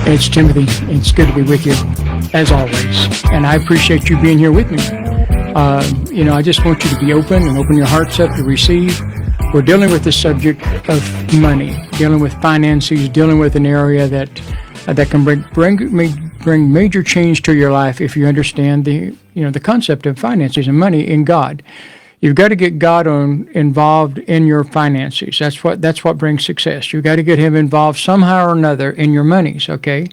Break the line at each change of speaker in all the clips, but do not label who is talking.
It's Timothy. It's good to be with you, as always. And I appreciate you being here with me. I just want you to be open and open your hearts up to receive. We're dealing with the subject of money, dealing with finances, dealing with an area that can bring major change to your life if you understand the concept of finances and money in God. You've got to get God involved in your finances. That's what brings success. You've got to get Him involved somehow or another in your monies, okay?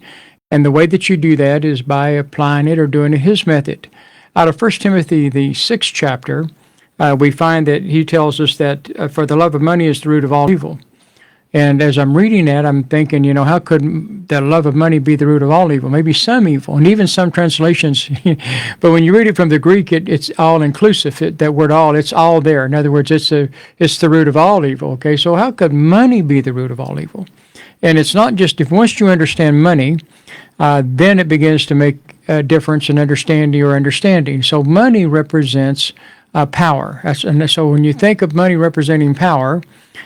And the way that you do that is by applying it or doing it His method. Out of 1 Timothy, the 6th chapter, we find that he tells us that for the love of money is the root of all evil. And as I'm reading that, I'm thinking, how could the love of money be the root of all evil? Maybe some evil, and even some translations. But when you read it from the Greek, it's all inclusive. That word "all," it's all there. In other words, it's the root of all evil. Okay, so how could money be the root of all evil? And it's not just once you understand money, then it begins to make a difference in understanding your understanding. So money represents power. So when you think of money representing power,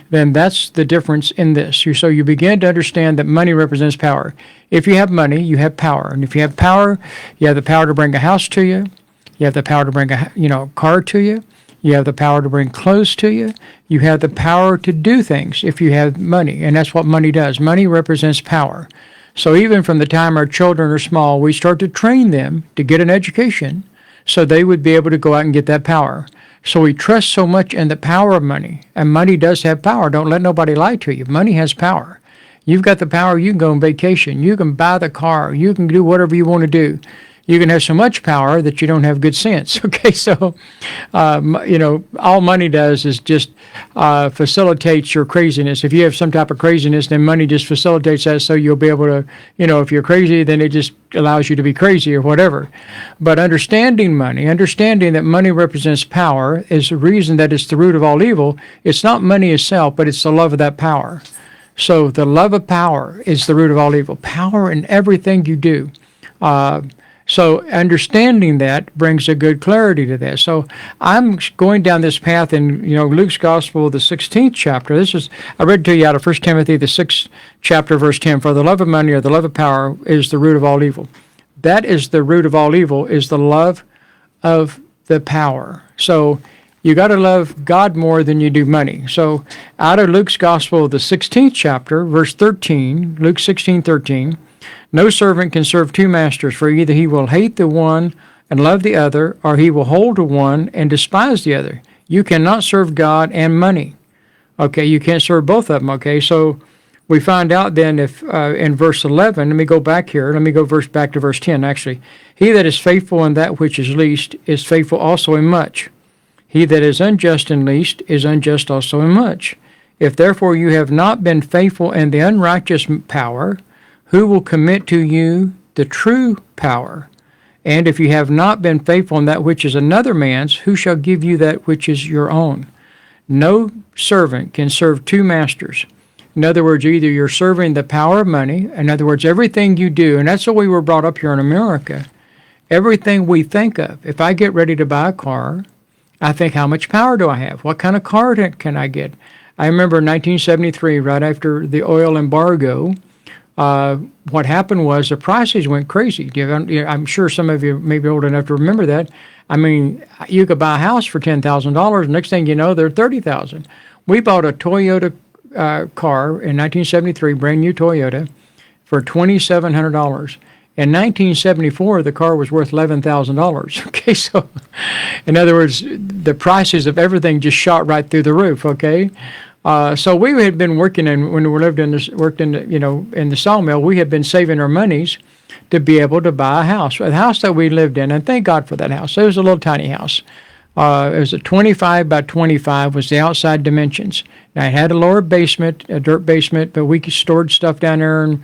then that's the difference in this. So you begin to understand that money represents power. If you have money, you have power. And if you have power, you have the power to bring a house to you. You have the power to bring a car to you. You have the power to bring clothes to you. You have the power to do things if you have money. And that's what money does. Money represents power. So even from the time our children are small, we start to train them to get an education so they would be able to go out and get that power. So we trust so much in the power of money, and money does have power. Don't let nobody lie to you. Money has power. You've got the power. You can go on vacation. You can buy the car. You can do whatever you want to do. You can have so much power that you don't have good sense. Okay, so, all money does is just facilitates your craziness. If you have some type of craziness, then money just facilitates that so you'll be able to, if you're crazy, then it just allows you to be crazy or whatever. But understanding that money represents power is the reason that it's the root of all evil. It's not money itself, but it's the love of that power. So the love of power is the root of all evil. Power in everything you do. So understanding that brings a good clarity to that. So I'm going down this path in, Luke's Gospel, the 16th chapter. I read to you out of 1 Timothy, the 6th chapter, verse 10. For the love of money or the love of power is the root of all evil. That is the root of all evil, is the love of the power. So you got to love God more than you do money. So out of Luke's Gospel, the 16th chapter, verse 13, Luke 16:13, no servant can serve two masters, for either he will hate the one and love the other, or he will hold to one and despise the other. You cannot serve God and money. Okay, you can't serve both of them. Okay, so we find out then if in verse 11, let me go back here. Let me go back to verse 10, actually. He that is faithful in that which is least is faithful also in much. He that is unjust in least is unjust also in much. If therefore you have not been faithful in the unrighteous power, who will commit to you the true power? And if you have not been faithful in that which is another man's, who shall give you that which is your own? No servant can serve two masters. In other words, either you're serving the power of money, in other words, everything you do, and that's the way we're brought up here in America, everything we think of. If I get ready to buy a car, I think, how much power do I have? What kind of car can I get? I remember in 1973, right after the oil embargo, what happened was the prices went crazy. I'm sure some of you may be old enough to remember that. I mean, you could buy a house for $10,000. Next thing you know, they're $30,000. We bought a Toyota car in 1973, brand new Toyota, for $2,700. In 1974, the car was worth $11,000. Okay, so in other words, the prices of everything just shot right through the roof. Okay. So we had been working when we worked in the sawmill, we had been saving our monies to be able to buy a house. The house that we lived in, and thank God for that house. It was a little tiny house. It was a 25 by 25 was the outside dimensions. Now it had a lower basement, a dirt basement, but we stored stuff down there and,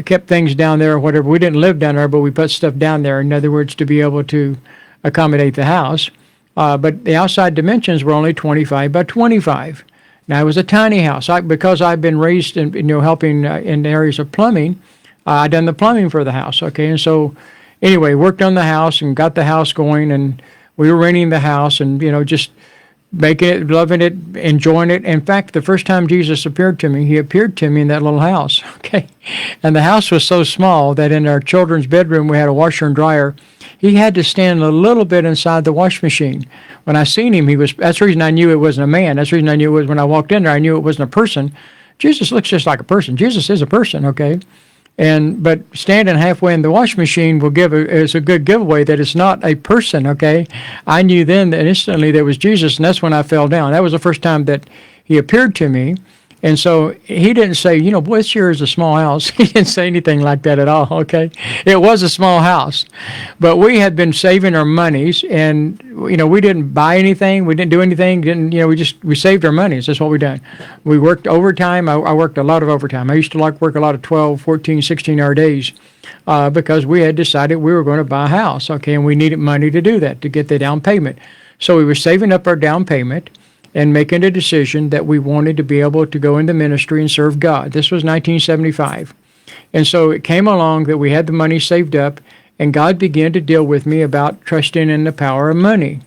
kept things down there or whatever. We didn't live down there, but we put stuff down there, in other words, to be able to accommodate the house. But the outside dimensions were only 25 by 25. Now, it was a tiny house. Because I've been raised in, helping in areas of plumbing, I done the plumbing for the house, okay? And so, anyway, worked on the house and got the house going, and we were renting the house and, just making it, loving it, enjoying it. In fact, the first time Jesus appeared to me, he appeared to me in that little house, okay? And the house was so small that in our children's bedroom, we had a washer and dryer. He had to stand a little bit inside the wash machine. When I seen him, that's the reason I knew it wasn't a man. That's the reason I knew it was when I walked in there, I knew it wasn't a person. Jesus looks just like a person. Jesus is a person, okay? But standing halfway in the wash machine is a good giveaway that it's not a person, okay? I knew then that instantly there was Jesus, and that's when I fell down. That was the first time that he appeared to me. And so he didn't say, boy, this here is a small house. He didn't say anything like that at all, okay? It was a small house. But we had been saving our monies, and, we didn't buy anything. We didn't do anything. We saved our monies. That's what we done. We worked overtime. I worked a lot of overtime. I used to work a lot of 12, 14, 16-hour days because we had decided we were going to buy a house, okay? And we needed money to do that, to get the down payment. So we were saving up our down payment and making a decision that we wanted to be able to go into ministry and serve God. This was 1975. And so it came along that we had the money saved up, and God began to deal with me about trusting in the power of money,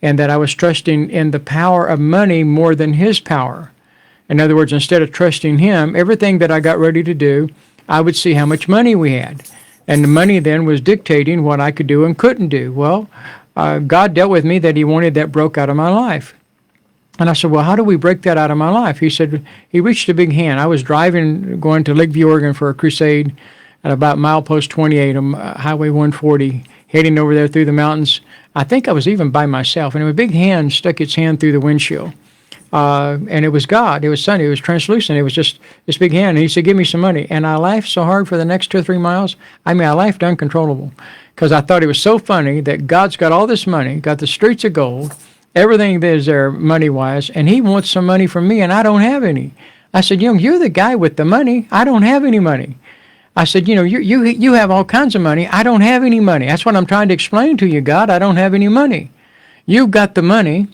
and that I was trusting in the power of money more than his power. In other words, instead of trusting him, everything that I got ready to do, I would see how much money we had. And the money then was dictating what I could do and couldn't do. Well, God dealt with me that he wanted that broke out of my life. And I said, well, how do we break that out of my life? He said, he reached a big hand. I was driving, going to Lakeview, Oregon for a crusade at about milepost 28 on Highway 140, heading over there through the mountains. I think I was even by myself, and a big hand stuck its hand through the windshield. And it was God. It was sunny. It was translucent. It was just this big hand. And he said, give me some money. And I laughed so hard for the next 2 or 3 miles. I laughed uncontrollable because I thought it was so funny that God's got all this money, got the streets of gold, everything that is there money-wise, and he wants some money from me, and I don't have any. I said, you're the guy with the money. I don't have any money. I said, you have all kinds of money. I don't have any money. That's what I'm trying to explain to you, God. I don't have any money. You've got the money,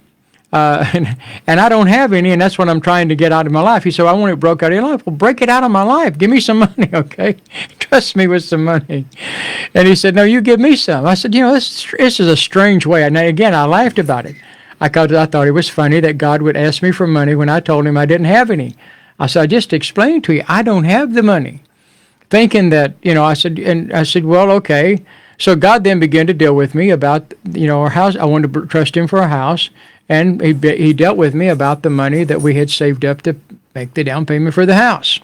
and I don't have any, and that's what I'm trying to get out of my life. He said, I want it broke out of your life. Well, break it out of my life. Give me some money, okay? Trust me with some money. And he said, no, you give me some. I said, this is a strange way. And again, I laughed about it. I thought it was funny that God would ask me for money when I told him I didn't have any. I said, I just explained to you, I don't have the money. Thinking that, I said, well, okay. So God then began to deal with me about, our house. I wanted to trust him for a house. And he dealt with me about the money that we had saved up to make the down payment for the house.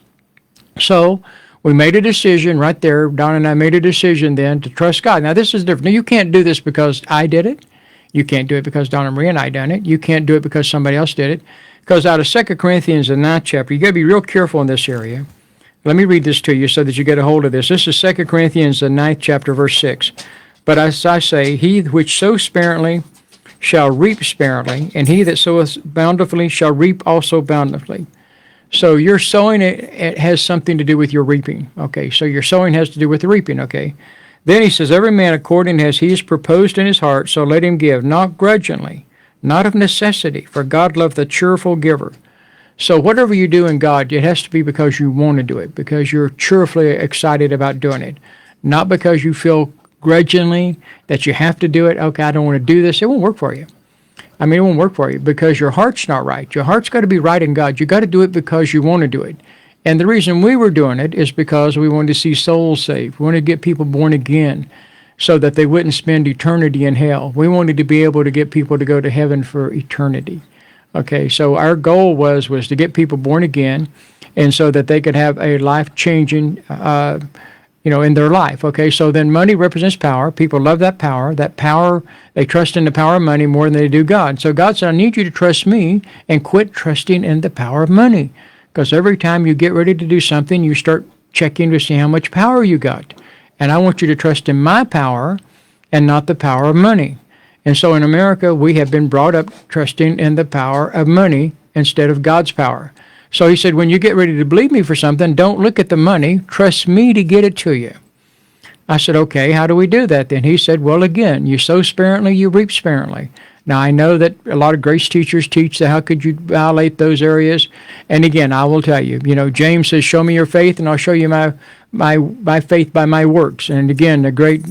So we made a decision right there. Don and I made a decision then to trust God. Now, this is different. Now, you can't do this because I did it. You can't do it because Donna Marie and I done it. You can't do it because somebody else did it. Because out of 2 Corinthians, the 9th chapter, you got to be real careful in this area. Let me read this to you so that you get a hold of this. This is 2 Corinthians, the 9th chapter, verse 6. But as I say, he which sows sparingly shall reap sparingly, and he that soweth bountifully shall reap also bountifully. So your sowing, it has something to do with your reaping. Okay, so your sowing has to do with the reaping, okay? Then he says, every man according as he is proposed in his heart, so let him give, not grudgingly, not of necessity, for God loveth a cheerful giver. So whatever you do in God, it has to be because you want to do it, because you're cheerfully excited about doing it, not because you feel grudgingly that you have to do it. Okay, I don't want to do this. It won't work for you. It won't work for you because your heart's not right. Your heart's got to be right in God. You got to do it because you want to do it. And the reason we were doing it is because we wanted to see souls saved. We wanted to get people born again so that they wouldn't spend eternity in hell. We wanted to be able to get people to go to heaven for eternity. Okay, so our goal was to get people born again and so that they could have a life-changing, in their life. Okay, so then money represents power. People love that power. That power, they trust in the power of money more than they do God. So God said, I need you to trust me and quit trusting in the power of money. Because every time you get ready to do something, you start checking to see how much power you got. And I want you to trust in my power and not the power of money. And so in America, we have been brought up trusting in the power of money instead of God's power. So he said, when you get ready to believe me for something, don't look at the money. Trust me to get it to you. I said, okay, how do we do that then? He said, well, again, you sow sparingly, you reap sparingly. Now, I know that a lot of grace teachers teach that how could you violate those areas. And again, I will tell you, James says, show me your faith and I'll show you by faith by my works. And again,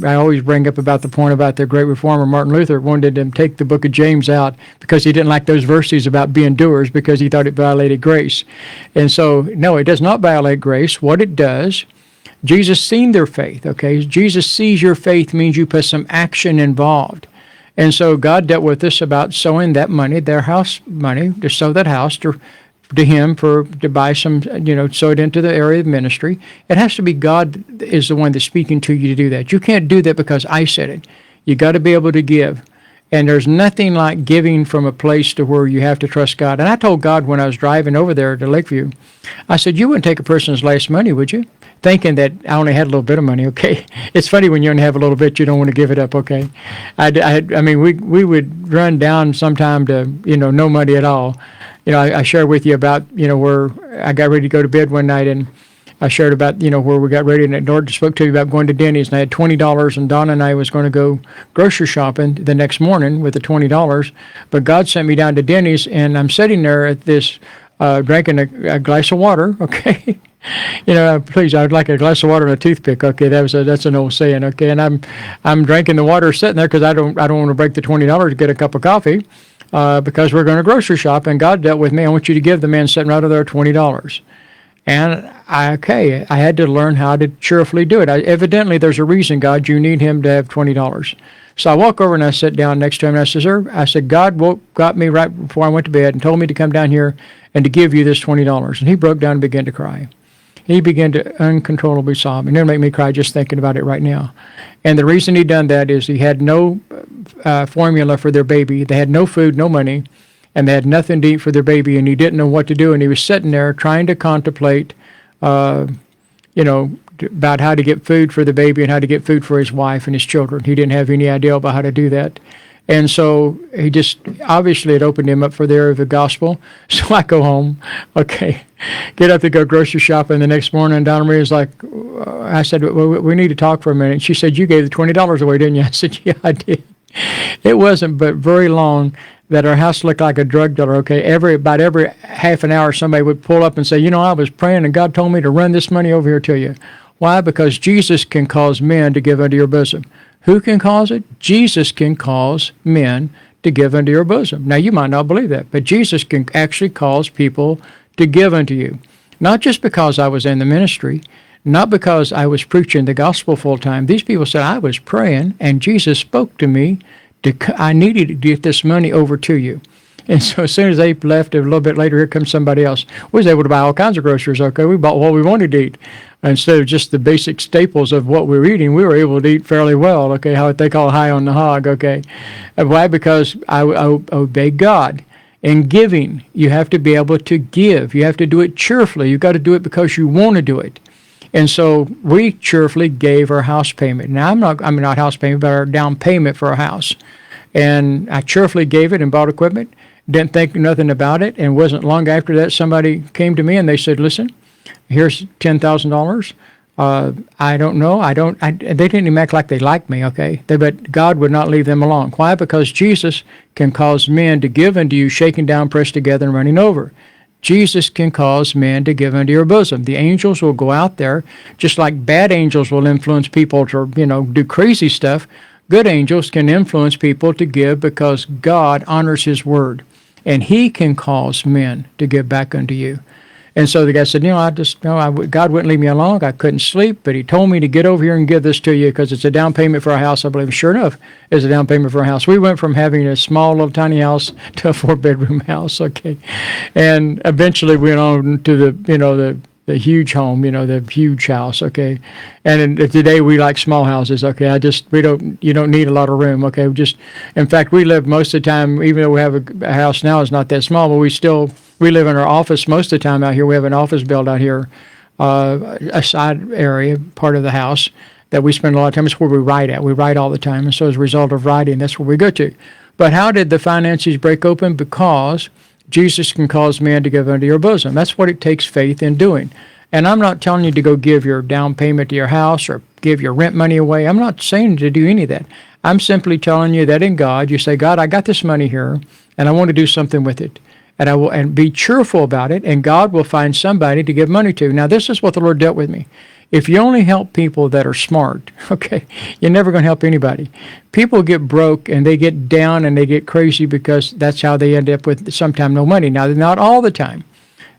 I always bring up about the point about the great reformer Martin Luther wanted to take the book of James out because he didn't like those verses about being doers because he thought it violated grace. And so, no, it does not violate grace. What it does, Jesus seen their faith, okay? Jesus sees your faith means you put some action involved. And so God dealt with us about sowing that money, their house money, to sow that house to him to buy some, sow it into the area of ministry. It has to be God is the one that's speaking to you to do that. You can't do that because I said it. You got to be able to give. And there's nothing like giving from a place to where you have to trust God. And I told God when I was driving over there to Lakeview, I said, you wouldn't take a person's last money, would you? Thinking that I only had a little bit of money, okay? It's funny when you only have a little bit, you don't want to give it up, okay? I mean, we would run down sometime to, no money at all. I shared with you about, where I got ready to go to bed one night, and I shared about, where we got ready, and Lord spoke to me about going to Denny's, and I had $20, and Donna and I was going to go grocery shopping the next morning with the $20, but God sent me down to Denny's, and I'm sitting there at this, drinking a glass of water, okay? Please, I would like a glass of water and a toothpick. Okay, that's an old saying. Okay, and I'm drinking the water sitting there because I don't want to break the $20 to get a cup of coffee, because we're going to grocery shop. And God dealt with me. I want you to give the man sitting right over there $20. And I had to learn how to cheerfully do it. Evidently, there's a reason, God, you need him to have $20. So I walk over and I sit down next to him and I said, sir, God got me right before I went to bed and told me to come down here and to give you this $20. And he broke down and began to cry. He began to uncontrollably sob. And it'll make me cry just thinking about it right now. And the reason he done that is he had no formula for their baby. They had no food, no money, and they had nothing to eat for their baby, and he didn't know what to do. And he was sitting there trying to contemplate, about how to get food for the baby and how to get food for his wife and his children. He didn't have any idea about how to do that. And so he just, obviously it opened him up for the area of the gospel. So I go home, okay, get up to go grocery shopping the next morning. And Donna Marie was like, I said, well, we need to talk for a minute. She said, you gave the $20 away, didn't you? I said, yeah, I did. It wasn't but very long that our house looked like a drug dealer, okay? About every half an hour, somebody would pull up and say, I was praying and God told me to run this money over here to you. Why? Because Jesus can cause men to give unto your bosom. Who can cause it? Jesus can cause men to give unto your bosom. Now, you might not believe that, but Jesus can actually cause people to give unto you. Not just because I was in the ministry, not because I was preaching the gospel full time. These people said, I was praying, and Jesus spoke to me. I needed to get this money over to you. And so as soon as they left, a little bit later, here comes somebody else. We was able to buy all kinds of groceries, okay? We bought what we wanted to eat. Instead of just the basic staples of what we were eating, we were able to eat fairly well, okay? How they call high on the hog, okay? Why? Because I obey God. In giving, you have to be able to give. You have to do it cheerfully. You've got to do it because you want to do it. And so we cheerfully gave our house payment. Now, not house payment, but our down payment for our house. And I cheerfully gave it and bought equipment. Didn't think nothing about it, and it wasn't long after that somebody came to me and they said, listen, here's $10,000. I don't know. They didn't even act like they liked me, okay? But God would not leave them alone. Why? Because Jesus can cause men to give unto you, shaken down, pressed together, and running over. Jesus can cause men to give unto your bosom. The angels will go out there, just like bad angels will influence people to, do crazy stuff. Good angels can influence people to give because God honors his word. And he can cause men to give back unto you. And so the guy said, God wouldn't leave me alone. I couldn't sleep, but he told me to get over here and give this to you because it's a down payment for a house, I believe. Sure enough, it's a down payment for a house. We went from having a small little tiny house to a 4-bedroom house, okay? And eventually we went on to the huge home, the huge house, okay? And today we like small houses, okay? You don't need a lot of room, okay? In fact, we live most of the time, even though we have a house now, it's not that small, but we live in our office most of the time out here. We have an office built out here, a side area, part of the house that we spend a lot of time. It's where we write at. We write all the time, and so as a result of writing, that's where we go to. But how did the finances break open? Because Jesus can cause men to give unto your bosom. That's what it takes faith in doing. And I'm not telling you to go give your down payment to your house or give your rent money away. I'm not saying to do any of that. I'm simply telling you that in God, you say, God, I got this money here, and I want to do something with it. And be cheerful about it, and God will find somebody to give money to. Now, this is what the Lord dealt with me. If you only help people that are smart, okay, you're never going to help anybody. People get broke and they get down and they get crazy because that's how they end up with sometimes no money. Now, not all the time.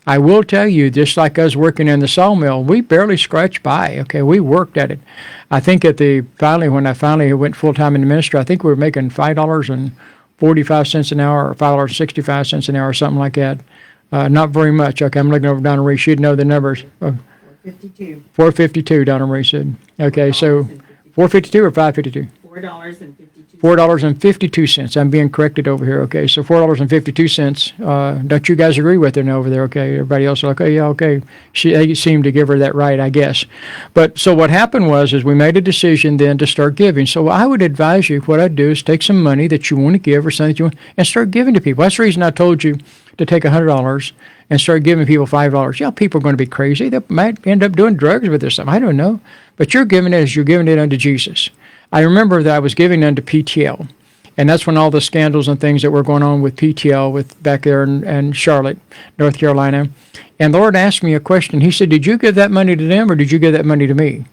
I will tell you, just like us working in the sawmill, we barely scratched by. Okay, we worked at it. I think when I finally went full time in the ministry, I think we were making $5.45 an hour or $5.65 an hour or something like that. Not very much. Okay, I'm looking over Donna Marie. She'd know the numbers.
452.
452, Donna Marie said. Okay, so 452 or 552?
$4.52.
$4.52. I'm being corrected over here. Okay, so $4.52. Don't you guys agree with her over there? Okay, everybody else is like, oh yeah, okay. They seemed to give her that right, I guess. But so what happened is we made a decision then to start giving. So I would advise you, what I'd do is take some money that you want to give or something that you want, and start giving to people. That's the reason I told you to take $100 and start giving people $5. Yeah, people are going to be crazy. They might end up doing drugs with this stuff. I don't know. But you're giving it as you're giving it unto Jesus. I remember that I was giving unto PTL. And that's when all the scandals and things that were going on with PTL with back there in Charlotte, North Carolina. And the Lord asked me a question. He said, did you give that money to them or did you give that money to me?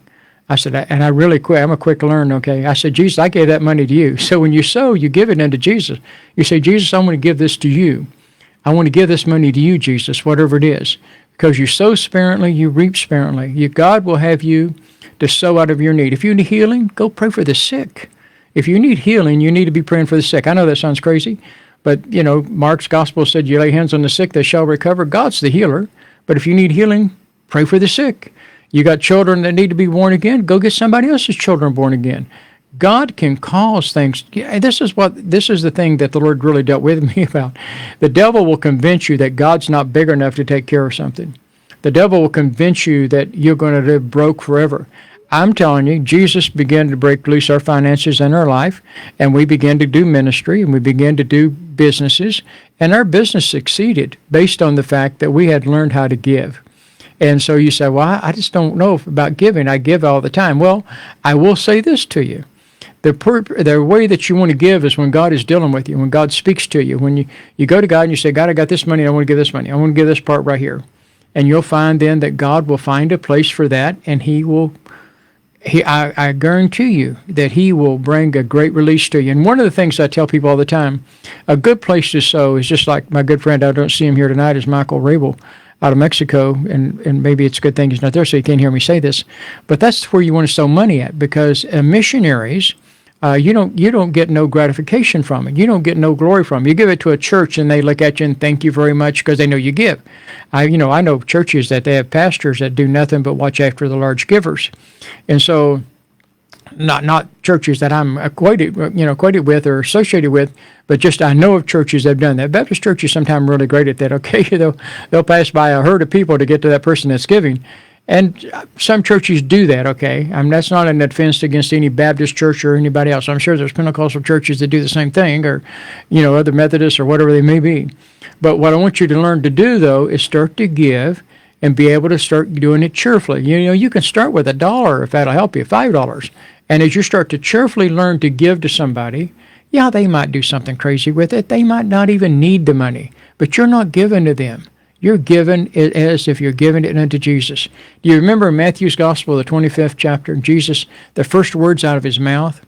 I said, and I really quit. I'm a quick learner, okay? I said, Jesus, I gave that money to you. So when you sow, you give it unto Jesus. You say, Jesus, I want to give this to you. I want to give this money to you, Jesus, whatever it is. Because you sow sparingly, you reap sparingly. God will have you to sow out of your need. If you need healing, go pray for the sick. If you need healing, you need to be praying for the sick. I know that sounds crazy, but, Mark's gospel said you lay hands on the sick, they shall recover. God's the healer. But if you need healing, pray for the sick. You got children that need to be born again, go get somebody else's children born again. God can cause things. This is the thing that the Lord really dealt with me about. The devil will convince you that God's not big enough to take care of something. The devil will convince you that you're going to live broke forever. I'm telling you, Jesus began to break loose our finances in our life, and we began to do ministry, and we began to do businesses, and our business succeeded based on the fact that we had learned how to give. And so you say, well, I just don't know about giving. I give all the time. Well, I will say this to you. The way that you want to give is when God is dealing with you, when God speaks to you. When you go to God and you say, God, I got this money, I want to give this money. I want to give this part right here. And you'll find then that God will find a place for that, and I guarantee you that He will bring a great release to you. And one of the things I tell people all the time, a good place to sow is just like my good friend, I don't see him here tonight, is Michael Rabel out of Mexico, and maybe it's a good thing he's not there so he can't hear me say this, but that's where you want to sow money at, because missionaries, you don't get no gratification from it. You don't get no glory from it. You give it to a church and they look at you and thank you very much because they know you give. I know churches that they have pastors that do nothing but watch after the large givers. And so not churches that I'm acquainted with or associated with, but just I know of churches that have done that. Baptist churches sometimes really great at that. Okay, they'll pass by a herd of people to get to that person that's giving. And some churches do that, okay? That's not an offense against any Baptist church or anybody else. I'm sure there's Pentecostal churches that do the same thing, or, other Methodists or whatever they may be. But what I want you to learn to do, though, is start to give and be able to start doing it cheerfully. You can start with $1 if that'll help you, $5. And as you start to cheerfully learn to give to somebody, yeah, they might do something crazy with it. They might not even need the money, but you're not giving to them. You're giving it as if you're giving it unto Jesus. Do you remember Matthew's Gospel, the 25th chapter? Jesus, the first words out of his mouth,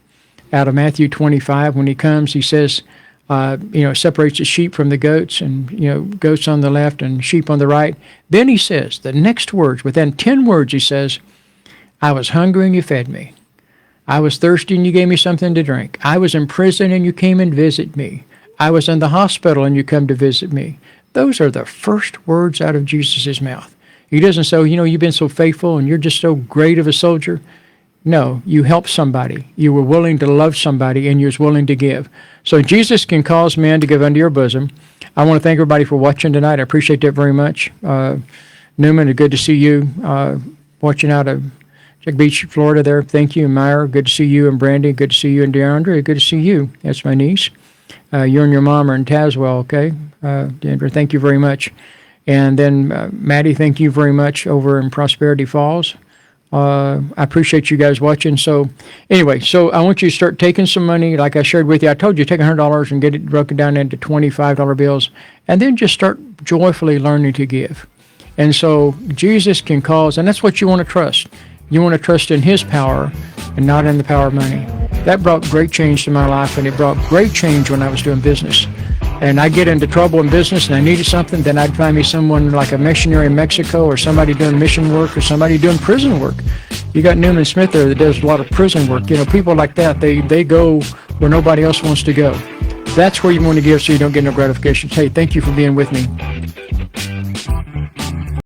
out of Matthew 25, when he comes, he says, separates the sheep from the goats, and, goats on the left and sheep on the right. Then he says, the next words, within 10 words, he says, I was hungry and you fed me. I was thirsty and you gave me something to drink. I was in prison and you came and visited me. I was in the hospital and you come to visit me. Those are the first words out of Jesus' mouth. He doesn't say, you've been so faithful and you're just so great of a soldier. No, you helped somebody. You were willing to love somebody and you was willing to give. So Jesus can cause men to give unto your bosom. I want to thank everybody for watching tonight. I appreciate that very much. Newman, good to see you watching out of Jack Beach, Florida there. Thank you. Meyer, good to see you. And Brandy, good to see you. And DeAndre, good to see you. That's my niece. You and your mom are in Tazewell, okay? Denver, thank you very much. And then Maddie, thank you very much over in Prosperity Falls. I appreciate you guys watching. So anyway, I want you to start taking some money, like I shared with you. I told you, take $100 and get it broken down into $25 bills, and then just start joyfully learning to give. And so Jesus can cause, and that's what you want to trust. You want to trust in His power and not in the power of money. That brought great change to my life, and it brought great change when I was doing business. And I get into trouble in business and I needed something, then I'd find me someone like a missionary in Mexico, or somebody doing mission work, or somebody doing prison work. You got Newman Smith there that does a lot of prison work. You know, people like that, they go where nobody else wants to go. That's where you want to give so you don't get no gratifications. Hey, thank you for being with me.